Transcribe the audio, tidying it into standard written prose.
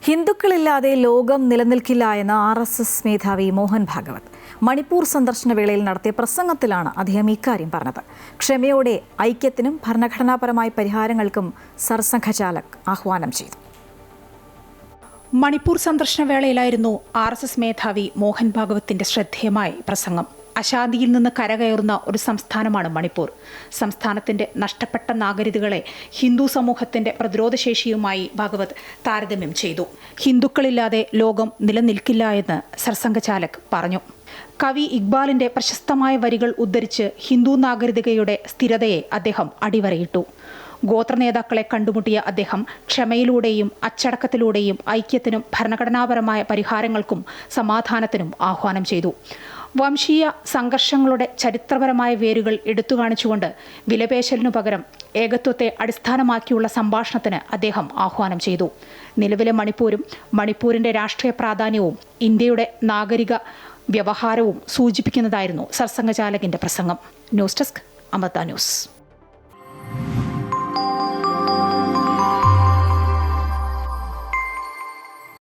ഹിന്ദുക്കളില്ലാതെ ലോകം നിലനിൽക്കില്ല എന്ന RSS മേധാവി മോഹൻ ഭാഗവത് മണിപ്പൂർ സന്ദർശന വേളയിൽ നടത്തിയ പ്രസംഗത്തിലാണ് അദ്ദേഹം ഇക്കാര്യം പറഞ്ഞത്. ക്ഷമയോടെ ഐക്യത്തിനും ഭരണഘടനാപരമായ പരിഹാരങ്ങൾക്കും സർസംഘചാലക് ആഹ്വാനം ചെയ്തു. മണിപ്പൂർ സന്ദർശന വേളയിലായിരുന്നു RSS മേധാവി മോഹൻ ഭാഗവത്തിന്റെ ശ്രദ്ധേയമായ പ്രസംഗം. അശാന്തിയിൽ നിന്ന് കരകയറുന്ന ഒരു സംസ്ഥാനമാണ് മണിപ്പൂർ. സംസ്ഥാനത്തിന്റെ നഷ്ടപ്പെട്ട നാഗരികതകളെ ഹിന്ദു സമൂഹത്തിന്റെ പ്രതിരോധശേഷിയുമായി ഭാഗവത് താരതമ്യം ചെയ്തു. ഹിന്ദുക്കളില്ലാതെ ലോകം നിലനിൽക്കില്ല എന്ന് സർസംഘചാലക് പറഞ്ഞു. കവി ഇക്ബാലിന്റെ പ്രശസ്തമായ വരികൾ ഉദ്ധരിച്ച് ഹിന്ദു നാഗരികതയുടെ സ്ഥിരതയെ അദ്ദേഹം അടിവരയിട്ടു. ഗോത്ര നേതാക്കളെ കണ്ടുമുട്ടിയ അദ്ദേഹം ക്ഷമയിലൂടെയും അച്ചടക്കത്തിലൂടെയും ഐക്യത്തിനും ഭരണഘടനാപരമായ പരിഹാരങ്ങൾക്കും സമാധാനത്തിനും ആഹ്വാനം ചെയ്തു. വംശീയ സംഘർഷങ്ങളുടെ ചരിത്രപരമായ വേരുകൾ എടുത്തുകാണിച്ചുകൊണ്ട് വിലപേശലിനു പകരം ഏകത്വത്തെ അടിസ്ഥാനമാക്കിയുള്ള സംഭാഷണത്തിന് അദ്ദേഹം ആഹ്വാനം ചെയ്തു. നിലവിലെ മണിപ്പൂരിന്റെ രാഷ്ട്രീയ പ്രാധാന്യവും ഇന്ത്യയുടെ നാഗരിക വ്യവഹാരവും സൂചിപ്പിക്കുന്നതായിരുന്നു സർസംഘചാലകിന്റെ പ്രസംഗം. News desk, Amrita news.